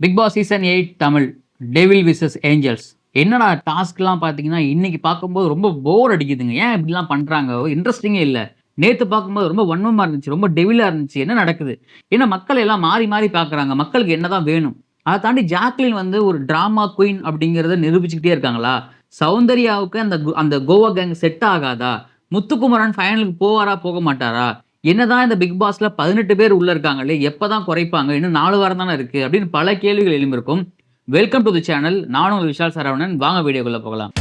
Big Boss season 8 Tamil devil versus angels. என்னடா டாஸ்க்லாம் பார்த்தீங்கன்னா, இன்னைக்கு பார்க்கும்போது ரொம்ப போர் அடிக்குதுங்க. ஏன் இப்படிலாம் பண்றாங்க? இன்ட்ரஸ்டிங்கே இல்ல. நேத்து பார்க்கும்போது ரொம்ப வன்மமா இருந்துச்சு. ரொம்ப டெவிலா இருந்துச்சு. என்ன நடக்குது? ஏன்னா மக்கள் எல்லாம் மாறி மாறி பார்க்குறாங்க. மக்களுக்கு என்னதான் வேணும்? அத தாண்டி ஜாக்லின் வந்து ஒரு டிராமா குயின் அப்படிங்கிறத நிரூபிச்சுக்கிட்டே இருக்காங்களா? சௌந்தர்யாவுக்கு அந்த கோவா கேங் செட் ஆகாதா? முத்துக்குமரன் ஃபைனலுக்கு போவாரா? போக மாட்டாரா? என்னதான் இந்த பிக் பாஸ்ல 18 பேர் உள்ள இருக்காங்களே, எப்பதான் குறைப்பாங்க? இன்னும் 4 வாரம் தானே இருக்கு. அப்படின்னு பல கேள்விகள் எழும்பியிருக்கும். Welcome to the channel. நானும் உங்கள் விஷால் சரவணன். வாங்க வீடியோக்குள்ள போகலாம்.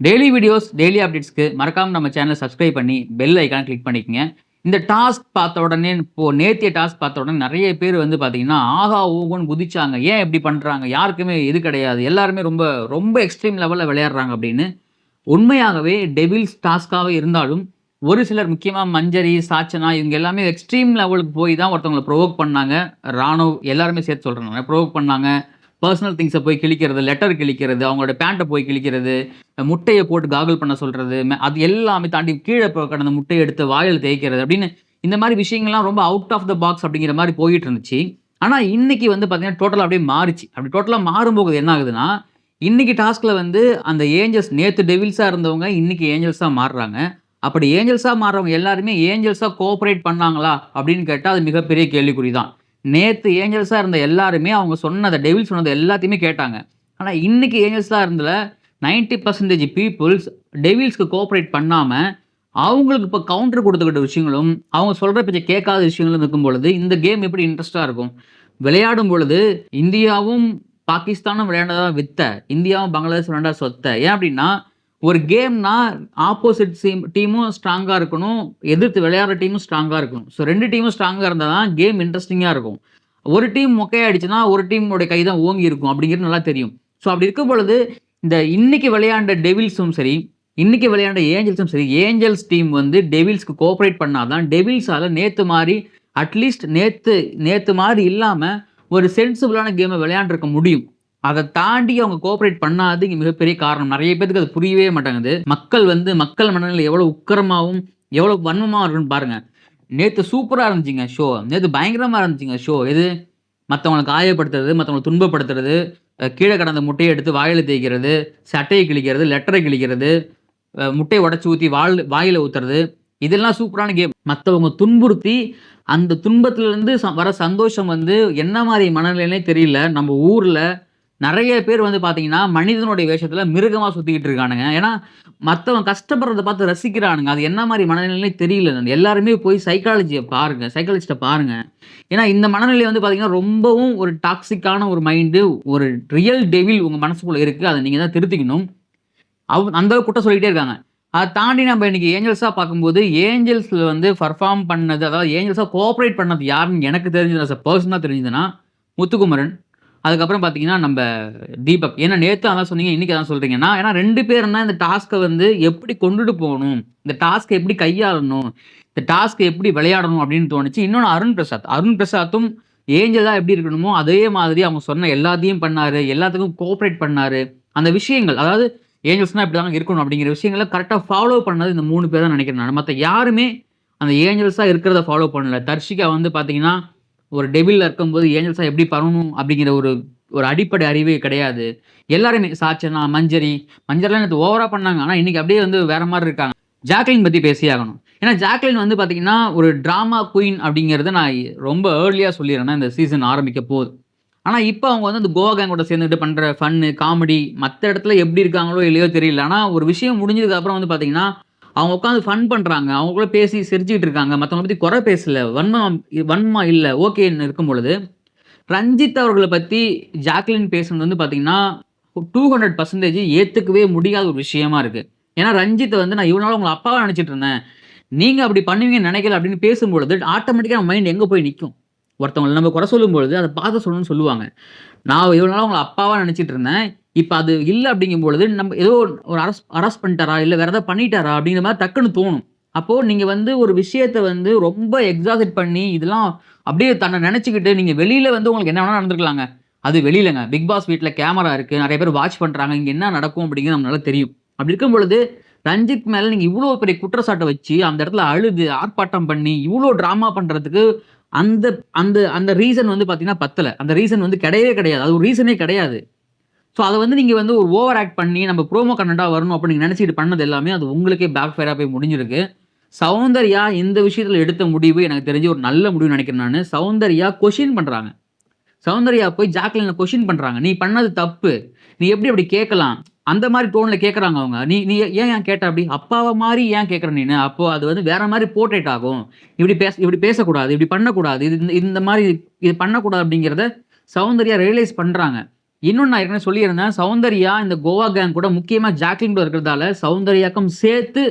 டெய்லி வீடியோஸ், டெய்லி அப்டேட்ஸ்க்கு மறக்காம நம்ம சேனலை சப்ஸ்கிரைப் பண்ணி பெல் ஐக்கான கிளிக் பண்ணிக்கங்க. இந்த டாஸ்க் பார்த்த உடனே நேத்திய டாஸ்க் பார்த்த உடனே நிறைய பேர் வந்து பார்த்தீங்கன்னா, ஆஹா ஓஹோன்னு குதிச்சாங்க. ஏன் இப்படி பண்றாங்க? யாருக்குமே இது கிடையாது. எல்லாருமே ரொம்ப ரொம்ப எக்ஸ்ட்ரீம் லெவல்ல விளையாடுறாங்க அப்படின்னு. உண்மையாகவே டெவில்ஸ் டாஸ்க்காவே இருந்தாலும், ஒரு சிலர் முக்கியமா மஞ்சரி, சாச்சனா இவங்க எல்லாமே எக்ஸ்ட்ரீம் லெவலுக்கு போய் தான் ஒருத்தவங்கள ப்ரொவோக் பண்ணாங்க. ராணுவ் எல்லாருமே சேர்த்து சொல்றேன் நானு. ப்ரொவோக் பண்ணாங்க. பெர்சனல் திங்ஸ போய் கிழிக்கிறது, லெட்டர் கிழிக்கிறது, அவங்களோட பேண்ட்ட போய் கிழிக்கிறது, முட்டைய போட்டு காகுல் பண்ண சொல்றது, அது எல்லாமே தாண்டி கீழ கிடந்த முட்டைய எடுத்து வாயில தேய்க்கிறது அப்படின்னு இந்த மாரி விஷயங்கள்லாம் ரொம்ப அவுட் ஆஃப் த பாக்ஸ் அப்படிங்கிற மாரி போயிட்டு இருந்துச்சு. ஆனா இன்னைக்கு வந்து பார்த்தீங்கன்னா, டோட்டலா அப்படியே மாறுச்சு. அப்படி டோட்டலா மாறும்போது என்ன ஆகுதுன்னா, இன்னைக்கு டாஸ்க்ல வந்து அந்த ஏஞ்சல்ஸ் நேத்து டெவில்ஸா இருந்தவங்க, இன்னைக்கு ஏஞ்சல்ஸா மாறுறாங்க. அப்படி ஏஞ்சல்ஸா மாறுறவங்க எல்லாருமே ஏஞ்சல்ஸா கோஆப்பரேட் பண்ணாங்களா? அப்படின்னு கேட்டா, அது மிகப்பெரிய கேள்விக்குறி தான். நேத்து ஏஞ்சல்ஸா இருந்த எல்லாருமே அவங்க சொன்னத டெவில் சொன்னது எல்லாத்தையுமே கேட்டாங்க. ஆனா இன்னைக்கு ஏஞ்சல்ஸா இருந்ததுல 90% பீப்பிள்ஸ் டெவில்ஸ்க்கு கோஆப்பரேட் பண்ணாம, அவங்களுக்கு இப்ப கவுண்டர் குடுத்துக்கிட்ட விஷயங்களும், அவங்க சொல்ற பேச்ச கேட்காத விஷயங்களும் இருக்கும் பொழுது, இந்த கேம் எப்படி இன்ட்ரஸ்ட்டா இருக்கும்? விளையாடும் பொழுது இந்தியாவும், பாகிஸ்தானும் விளையாண்டதா வித்த. இந்தியாவும், பங்களாதேஷ் விளையாண்டா சொத்த. ஏன் அப்டின்னா, ஒரு கேம்னா ஆப்போசிட் டீமும் ஸ்ட்ராங்கா இருக்கணும். எதிர்த்து விளையாடுற டீமும் ஸ்ட்ராங்கா இருக்கணும். ஸோ 2 டீமும் ஸ்ட்ராங்கா இருந்தா தான் கேம் இன்ட்ரஸ்டிங்கா இருக்கும். ஒரு டீம் மொக்கையாயிடுச்சுன்னா, ஒரு டீமோட கை தான் ஓங்கி இருக்கும் அப்டிங்கிறது நல்லா தெரியும். ஸோ அப்டி இருக்கும் பொழுது, இந்த இன்னைக்கு விளையாண்ட டெவில்ஸும் சரி, இன்னைக்கு விளையாண்ட ஏஞ்சல்ஸும் சரி, ஏஞ்சல்ஸ் டீம் வந்து டெவில்ஸ்க்கு கோஆப்பரேட் பண்ணா தான் டெவில்ஸால நேத்து மாரி அட்லீஸ்ட் நேத்து நேத்து மாரி இல்லாம ஒரு சென்சிபிளான கேம விளையாண்டுருக்க முடியும். அத தாண்டி அவங்க கோஆப்பரேட் பண்ணாதது இங்க மிகப்பெரிய காரணம். நெறைய பேத்துக்கு அது புரியவே மாட்டேங்குது. மக்கள் மனநிலை எவ்வளவு உக்கிரமாவும், எவ்வளவு வன்மமா இருக்குன்னு பாருங்க. நேத்து சூப்பரா இருந்துச்சுங்க ஷோ. நேத்து பயங்கரமா இருந்துச்சுங்க ஷோ. எது? மத்தவங்கள காயப்படுத்துறது, மத்தவங்கள துன்பப்படுத்துறது, கீழ கிடந்த முட்டைய எடுத்து வாயில தேய்க்கிறது, சட்டைய கிழிக்கிறது, லெட்டர கிழிக்கிறது, முட்டைய உடைச்சு ஊத்தி வாயில ஊத்துறது. இதெல்லாம் சூப்பரான கேம். மத்தவங்க துன்புறுத்தி, அந்த துன்பத்திலிருந்து வர சந்தோஷம் வந்து என்ன மாரி மனநிலைன்னே தெரியல. நம்ம ஊர்ல நெறைய பேர் வந்து பார்த்தீங்கன்னா, மனிதனுடைய வேஷத்துல மிருகமா சுத்திக்கிட்டு இருக்கானுங்க. ஏன்னா, மத்தவன் கஷ்டப்படுறத பார்த்து ரசிக்கிறானுங்க. அது என்ன மாரி மனநிலைன்னே தெரியல. எல்லாருமே போய் சைக்காலஜிஸ்ட்ட பாருங்க. ஏன்னா, இந்த மனநிலை வந்து பார்த்தீங்கன்னா, ரொம்பவும் ஒரு டாக்ஸிக்கான ஒரு மைண்டு, ஒரு ரியல் டெவில் உங்க மனசுக்குள்ள இருக்கு. அத நீங்க தான் திருத்திக்கணும். அந்த அளவுக்கு குற்றம் சொல்லிக்கிட்டே இருக்காங்க. அத தாண்டி நம்ம இன்னைக்கு ஏஞ்சல்ஸா பார்க்கும்போது, ஏஞ்சல்ஸ்ல வந்து பெர்ஃபார்ம் பண்ணது, அதாவது ஏஞ்சல்ஸா கோஆப்பரேட் பண்ணது யாருன்னு எனக்கு தெரிஞ்சது ஆஸ் அ பெர்சனா தெரிஞ்சதுன்னா, முத்துக்குமரன். அதுக்கப்புறம் பார்த்தீங்கன்னா, நம்ப தீபக். ஏன்னா நேத்து அதான் சொன்னீங்க, இன்னைக்கு அதான் சொல்றீங்கன்னா, ஏன்னா 2 பேரும் தான் இந்த டாஸ்க்க வந்து எப்படி கொண்டுட்டு போணும், இந்த டாஸ்க்க எப்படி கையாளணும், இந்த டாஸ்க்க எப்படி விளையாடணும் அப்படின்னு தோணுச்சு. இன்னொன்னு அருண் பிரசாத். அருண் பிரசாத்தும் ஏஞ்சலா எப்படி இருக்கணுமோ, அதே மாதிரி அவங்க சொன்ன எல்லாத்தையும் பண்ணாரு. எல்லாத்துக்கும் கோஆப்பரேட் பண்ணாரு. அந்த விஷயங்கள் அதாவது ஏஞ்சல்ஸ்னா இப்படிதாங்க இருக்கணும் அப்படிங்கிற விஷயங்கள கரெக்ட்டா ஃபாலோ பண்ணது இந்த 3 பேர் தான் நினைக்கிறேன் நானு. மத்த யாருமே அந்த ஏஞ்சல்ஸா இருக்கிறத ஃபாலோ பண்ணல. தர்ஷிகா வந்து பார்த்தீங்கன்னா, ஒரு டெவில்ல இருக்கும்போது ஏஞ்சல்ஸா எப்படி பண்ணணும் அப்படிங்கிற ஒரு ஒரு அடிப்படை அறிவே கிடையாது. எல்லாருமே சாச்சனா, மஞ்சரிலாம் நேத்து ஓவரா பண்ணாங்க. ஆனா இன்னைக்கு அப்படியே வந்து வேற மாரி இருக்காங்க. ஜாக்லின் பத்தி பேசியே ஆகணும். ஏன்னா ஜாக்லின் வந்து பார்த்தீங்கன்னா, ஒரு டிராமா குயின் அப்படிங்கிறத நான் ரொம்ப ஏர்லியா சொல்லிர்றேன். இந்த சீசன் ஆரம்பிக்க போது. ஆனா, இப்ப அவங்க வந்து அந்த கோவா கேங்கோட சேர்ந்துட்டு பண்ற ஃபன்னு, காமெடி மத்த இடத்துல எப்படி இருக்காங்களோ இல்லையோ தெரியல. ஆனா, ஒரு விஷயம் முடிஞ்சதுக்கு அப்புறம் வந்து பார்த்தீங்கன்னா, அவங்க உட்காந்து ஃபன் பண்றாங்க. அவங்களுக்குள்ள பேசி சிரிச்சுக்கிட்டு இருக்காங்க. மத்தவங்கள பத்தி குறை பேசல. வன்மமா இல்ல. ஓகேன்னு இருக்கும் பொழுது, ரஞ்சித் அவர்கள பத்தி ஜாக்லின் பேசுனது வந்து பார்த்தீங்கன்னா, 200% ஏத்துக்கவே முடியாத ஒரு விஷயமா இருக்கு. ஏன்னா, ரஞ்சித்த வந்து நான் இவ்வளவு நாள் உங்கள அப்பாவா நினைச்சுட்டு இருந்தேன். நீங்க அப்படி பண்ணுவீங்கன்னு நினைக்கல அப்படின்னு பேசும்பொழுது, ஆட்டோமேட்டிக்கா நம்ம மைண்ட் எங்க போய் நிக்கும்? ஒருத்தவங்கள நம்ம குறை சொல்லும்பொழுது, அத பார்த்து சொல்லணும்னு சொல்லுவாங்க. நான் இவ்வளவு நாளா உங்கள அப்பாவா நினைச்சுட்டு இருந்தேன். இப்ப அது இல்ல அப்படிங்கும்பொழுது, நம்ம ஏதோ ஒரு அரெஸ்ட் பண்ணிட்டாரா? இல்ல வேற ஏதாவது பண்ணிட்டாரா? அப்படிங்கிற மாரி டக்குன்னு தோணும். அப்போ நீங்க வந்து ஒரு விஷயத்த வந்து ரொம்ப எக்ஸாஜரேட் பண்ணி, இதெல்லாம் அப்படியே தன்ன நெனச்சுக்கிட்டு, நீங்க வெளியில வந்து உங்களுக்கு என்ன வேணா நடந்திருக்கலாங்க. அது வெளியிலங்க. பிக் பாஸ் வீட்ல கேமரா இருக்கு. நெறைய பேர் வாட்ச் பண்றாங்க. இங்க என்ன நடக்கும் அப்படிங்கிறது நமக்கு நல்லா தெரியும். அப்படி இருக்கும் பொழுது, ரஞ்சித் மேல நீங்க இவ்ளோ பெரிய குற்றச்சாட்ட வச்சு, அந்த இடத்துல அழுது, ஆர்ப்பாட்டம் பண்ணி, இவ்ளோ டிராமா பண்றதுக்கு அந்த அந்த அந்த ரீசன் வந்து பார்த்தீங்கன்னா பத்தல. அந்த ரீசன் வந்து கிடையவே கிடையாது. அது ஒரு ரீசனே கிடையாது. ஸோ அத வந்து நீங்க வந்து ஒரு ஓவர் ஆக்ட் பண்ணி, நம்ம ப்ரோமோ கன்டென்ட்டா வரணும் அப்படின்னு நீங்க நெனச்சுட்டு பண்ணது எல்லாமே, அது உங்களுக்கே பேக் ஃபயரா போய் முடிஞ்சிருக்கு. சௌந்தர்யா இந்த விஷயத்துல எடுத்த முடிவு எனக்கு தெரிஞ்சு ஒரு நல்ல முடிவுன்னு நெனைக்கிறேன் நானு. சௌந்தர்யா கொஸ்டின் பண்றாங்க. சௌந்தர்யா போய் ஜாக்லின கொஸ்டின் பண்றாங்க. "நீ பண்ணது தப்பு. நீ எப்படி அப்படி கேட்கலாம்?" அந்த மாரி டோன்ல கேட்கறாங்க அவங்க. "நீ நீ ஏன் கேட்ட அப்படி? அப்பாவ மாரி ஏன் கேட்கற நீனு? அப்போ அது வந்து வேற மாரி போர்ட்ரேட் ஆகும். இப்படி பேசக்கூடாது. இப்படி பண்ணக்கூடாது. இது இந்த இந்த மாரி இது பண்ணக்கூடாது." அப்படிங்கிறத சௌந்தர்யா ரியலைஸ் பண்றாங்க. இன்னொன்னு நான் ஏற்கனவே சொல்லியிருந்தேன். சௌந்தர்யா இந்த கோவா கேங் கூட முக்கியமா ஜாக்லின் கூட இருக்கிறதால, சௌந்தர்யாக்கும் சேர்த்து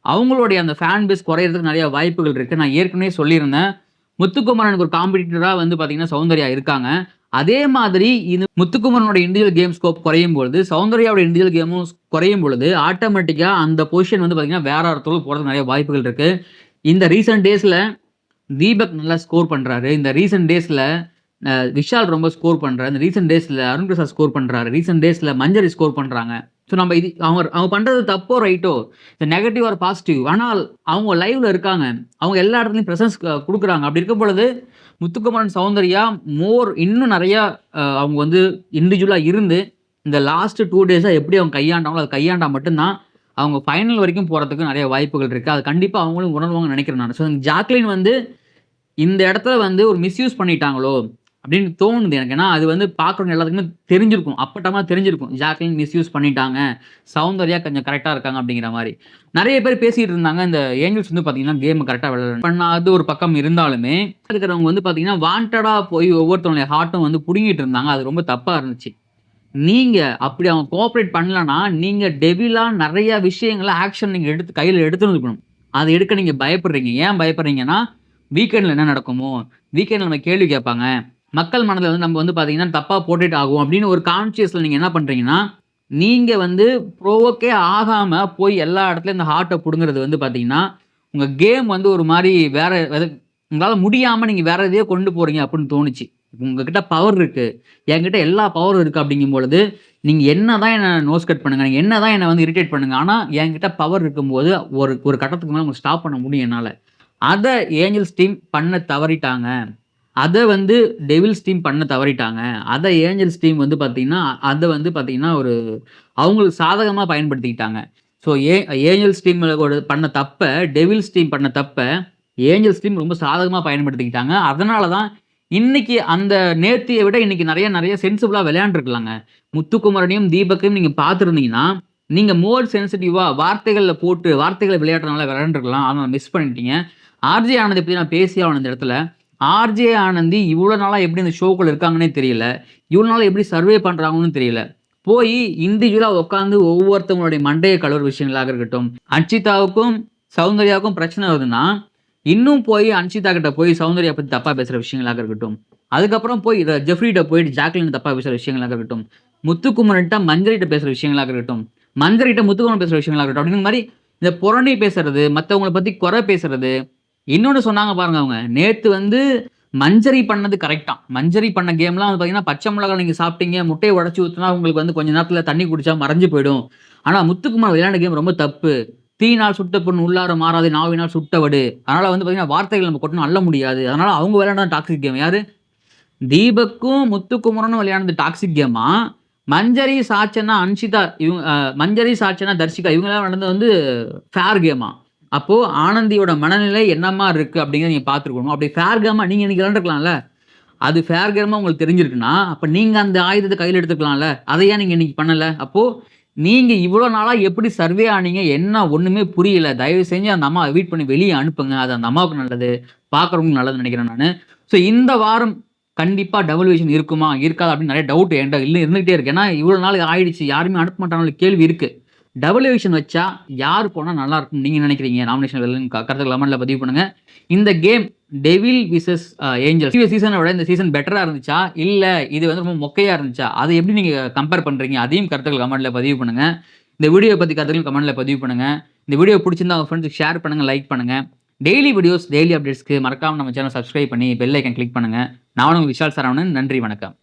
அவங்களுடைய அந்த ஃபேன் பேஸ் குறையறதுக்கு நெறைய வாய்ப்புகள் இருக்கு. நான் ஏற்கனவே சொல்லியிருந்தேன். முத்துக்குமரனுக்கு ஒரு காம்படிட்டரா வந்து பார்த்தீங்கன்னா, சௌந்தர்யா இருக்காங்க. அதே மாதிரி இது முத்துக்குமரனோட இண்டிவிஜுவல் கேம் ஸ்கோப் குறையும் பொழுது, சௌந்தர்யாவோட இண்டிவிஜுவல் கேமும் குறையும் பொழுது, ஆட்டோமேட்டிக்கா அந்த பொசிஷன் வந்து பார்த்தீங்கன்னா, வேற ஒருத்தருக்கு போறதுக்கு நெறைய வாய்ப்புகள் இருக்கு. இந்த ரீசென்ட் டேஸ்ல தீபக் நல்லா ஸ்கோர் பண்றாரு. இந்த ரீசென்ட் டேஸ்ல விஷால் ரொம்ப ஸ்கோர் பண்றாரு. இந்த ரீசென்ட் டேஸ்ல அருண் பிரசாத் ஸ்கோர் பண்றாரு. ரீசென்ட் டேஸ்ல மஞ்சரி ஸ்கோர் பண்றாங்க. ஸோ நம்ம இது அவங்க அவங்க பண்றது தப்போ, ரைட்டோ, இந்த நெகட்டிவ் ஆர் பாசிட்டிவ். ஆனால் அவங்க லைவ்ல இருக்காங்க. அவங்க எல்லா இடத்துலயும் பிரசன்ஸ் குடுக்குறாங்க. அப்படி இருக்கும் பொழுது, முத்துக்குமரன், சௌந்தர்யா இன்னும் நெறையா அவங்க வந்து இண்டிவிஜுவலா இருந்து, இந்த லாஸ்ட் 2 டேஸா எப்படி அவங்க கையாண்டாங்களோ, அத கையாண்டா மட்டும் தான், அவங்க ஃபைனல் வரைக்கும் போறதுக்கு நெறைய வாய்ப்புகள் இருக்கு. அது கண்டிப்பா அவங்களும் உணருவாங்கன்னு நெனைக்கிறேன் நானு. ஸோ ஜாக்லின் வந்து இந்த இடத்துல வந்து ஒரு மிஸ்யூஸ் பண்ணிட்டாங்களோ! அப்படின்னு தோணுது எனக்கு. ஏன்னா, அது வந்து பார்க்குறவங்க எல்லாத்துக்குமே தெரிஞ்சிருக்கும். அப்பட்டமா தெரிஞ்சிருக்கும். ஜாக்லின் மிஸ்யூஸ் பண்ணிட்டாங்க. சௌந்தர்யா கொஞ்சம் கரெக்ட்டா இருக்காங்க அப்படிங்கிற மாரி. நெறைய பேர் பேசிட்டு இருந்தாங்க. இந்த ஏஞ்சல்ஸ் வந்து பார்த்தீங்கன்னா, கேம் கரெக்ட்டா பண்ணாது ஒரு பக்கம் இருந்தாலுமே, இருக்கிறவங்க வந்து பார்த்தீங்கன்னா, வாண்டடா போய் ஒவ்வொருத்தவங்களுடைய ஹார்ட்டும் வந்து புடுங்கிட்டு இருந்தாங்க. அது ரொம்ப தப்பா இருந்துச்சு. நீங்க அப்படி அவங்க கோஆப்பரேட் பண்ணலன்னா, நீங்க டெவிலா நெறைய விஷயங்கள ஆக்ஷன் நீங்க கையில எடுத்திருந்துக்கணும். அத எடுக்க நீங்க பயப்படுறீங்க. ஏன் பயப்படுறீங்கன்னா, வீக்கெண்ட்ல என்ன நடக்குமோ? வீக்கெண்ட்ல நம்ம கேள்வி கேட்பாங்க. மக்கள் மனதில வந்து நம்ம வந்து பார்த்தீங்கன்னா, தப்பா போர்ட்ரேட் ஆகும் அப்படின்னு ஒரு கான்ஷியஸ்ல நீங்க என்ன பண்றீங்கன்னா, நீங்க வந்து ப்ரோவோக்கே ஆகாம போய் எல்லா இடத்துலயும் இந்த ஹார்ட்ட புடுங்குறது வந்து பார்த்தீங்கன்னா, உங்க கேம் வந்து ஒரு மாரி வேற உங்களால முடியாம நீங்க வேற எதையோ கொண்டு போறீங்க அப்படின்னு தோணுச்சு. உங்ககிட்ட பவர் இருக்கு. என்கிட்ட எல்லா பவரும் இருக்கு அப்படிங்கும் பொழுது, நீங்க என்னதான் என்ன நோஸ் கட் பண்ணுங்க. நீங்க என்னதான் என்ன வந்து இரிட்டேட் பண்ணுங்க. ஆனா என்கிட்ட பவர் இருக்கும்போது ஒரு ஒரு கட்டத்துக்கு மேல உங்கள ஸ்டாப் பண்ண முடியும் என்னால. அத ஏஞ்சல்ஸ் டீம் பண்ண தவறிட்டாங்க. அத வந்து டெவில்ஸ் டீம் பண்ண தவறிட்டாங்க. அத ஏஞ்சல்ஸ் டீம் வந்து பார்த்தீங்கன்னா, அத வந்து பார்த்தீங்கன்னா, அவங்களுக்கு சாதகமா பயன்படுத்திக்கிட்டாங்க. ஸோ ஏஞ்சல்ஸ் டீம் பண்ண தப்ப, டெவில்ஸ் டீம் பண்ண தப்ப, ஏஞ்சல்ஸ் டீம் ரொம்ப சாதகமா பயன்படுத்திக்கிட்டாங்க. அதனால தான் இன்னைக்கு அந்த நேத்திய விட இன்னைக்கு நெறைய சென்சிபிளா விளையாண்டுருக்கலாங்க. முத்துக்குமரனையும், தீபக்கையும் நீங்க பார்த்திருந்தீங்கன்னா, நீங்க மோர் சென்சிட்டிவா வார்த்தைகள போட்டு வார்த்தைகள விளையாடுறதுனால விளையாண்டுருக்கலாம். ஆனா மிஸ் பண்ணிட்டீங்க. ஆர்ஜே ஆனந்த பத்தி நான் பேசியே ஆகணும் இந்த இடத்துல. ஆர்ஜே ஆனந்தி இவ்வளோ நாளா எப்படி இந்த ஷோக்குள்ள இருக்காங்கன்னே தெரியல. இவ்வளோ நாளா எப்படி சர்வே பண்றாங்கன்னு தெரியல. போய் இண்டிவிஜுவலா உட்காந்து ஒவ்வொருத்தவங்களுடைய மண்டைய கழுவுற விஷயங்களாக இருக்கட்டும், அன்ஷிதாவுக்கும், சௌந்தர்யாவுக்கும் பிரச்சனை வருதுன்னா, இன்னும் போய் அன்ஷிதா கிட்ட போய் சௌந்தர்யா பத்தி தப்பா பேசுற விஷயங்களாக இருக்கட்டும். அதுக்கப்புறம் போய் ஜெஃப்ரிட்ட போயிட்டு ஜாக்லின் தப்பா பேசுற விஷயங்களாக இருக்கட்டும். முத்துக்குமரன்ட்ட மஞ்சரிட்ட பேசுற விஷயங்களாக இருக்கட்டும். மஞ்சரிட்ட முத்துக்குமரன் பேசுற விஷயங்களாக இருக்கட்டும். அப்படிங்கிற மாரி இந்த புரணி பேசுறது, மத்தவங்கள பத்தி குறை பேசுறது, இன்னொன்னு சொன்னாங்க பாருங்க அவங்க. நேத்து வந்து மஞ்சரி பண்ணது கரெக்ட்டாம். மஞ்சரி பண்ண கேம்லாம் வந்து பார்த்தீங்கன்னா, பச்சை மிளகாய் நீங்க சாப்பிட்டீங்க, முட்டைய உடைச்சு ஊத்துனா உங்களுக்கு வந்து கொஞ்ச நேரத்தில தண்ணி குடிச்சா மறைஞ்சு போயிடும். ஆனா முத்துக்குமார் விளையாண்ட கேம் ரொம்ப தப்பு. "தீயினால் சுட்ட புண் உள்ளார மாறாது, நாவினால் சுட்ட வடு." அதனால வந்து பார்த்தீங்கன்னா, வார்த்தைகள் நம்ம கொட்டணும் அள்ள முடியாது. அதனால அவங்க விளையாண்டது டாக்ஸிக் கேம். யாரு? தீபக்கும், முத்துக்குமரனும் விளையாண்டது டாக்ஸிக் கேமா? மஞ்சரி, சாச்சனா, அன்ஷிதா மஞ்சரி, சாச்சனா, தர்ஷிகா இவங்கலாம் விளையாண்டது வந்து ஃபேர் கேமா? அப்போ ஆனந்தியோட மனநிலை என்ன மாரி இருக்கு அப்படிங்கிறத நீங்க பார்த்துருக்கணும். அப்படி ஃபேர் கேமா நீங்க இன்னைக்கு விளையாண்டுருக்கலாம்ல. அது ஃபேர் கேமா உங்களுக்கு தெரிஞ்சிருக்குன்னா, அப்ப நீங்க அந்த ஆயுதத்த கையில எடுத்துக்கலாம்ல. அத ஏன் நீங்க இன்னைக்கு பண்ணல? அப்போ நீங்க இவ்வளோ நாளா எப்படி சர்வே ஆனீங்க? என்ன ஒண்ணுமே புரியல. தயவு செஞ்சு அந்த அம்மாவ எவிட் பண்ணி வெளிய அனுப்புங்க. அது அந்த அம்மாவுக்கு நல்லது. பார்க்குறவங்களுக்கு நல்லதுன்னு நெனைக்கிறேன் நானு. ஸோ இந்த வாரம் கண்டிப்பா டபுள் விஷன் இருக்குமா? இருக்காதா? அப்படின்னு நெறைய டவுட் என்ட்ட இருந்துகிட்டே இருக்கு. ஏன்னா இவ்வளோ நாள் ஆயிடுச்சு. யாருமே அனுப்ப மாட்டாங்கன்னு கேள்வி இருக்கு. டபுள் எவிக்ஷன் வச்சா யார் போனா நல்லா இருக்கும்னு நீங்க நினைக்கிறீங்க? நாமினேஷன் வெல்லன்னு கருத்துக்கள் கமெண்ட்ல பதிவு பண்ணுங்க. இந்த game devil versus angels previous சீசன விட இந்த சீசன் பெட்டரா இருந்துச்சா? இல்ல இது வந்து ரொம்ப மொக்கையா இருந்துச்சா? அத எப்படி நீங்க கம்பேர் பண்றீங்க? அதையும் கருத்துக்கள் கமெண்ட்ல பதிவு பண்ணுங்க. இந்த வீடியோ பத்தி கருத்துக்கள் கமெண்ட்ல பதிவு பண்ணுங்க. இந்த வீடியோ பிடிச்சிருந்தா உங்க ஃப்ரெண்ட்ஸ்க்கு ஷேர் பண்ணுங்க, லைக் பண்ணுங்க. டெய்லி வீடியோஸ், டெய்லி அப்டேட்ஸ்க்கு மறக்காம நம்ம சேனல் சப்ஸ்கிரைப் பண்ணி பெல் ஐகான் கிளிக் பண்ணுங்க. நான் உங்க விஷால் சரவணன். நன்றி, வணக்கம்.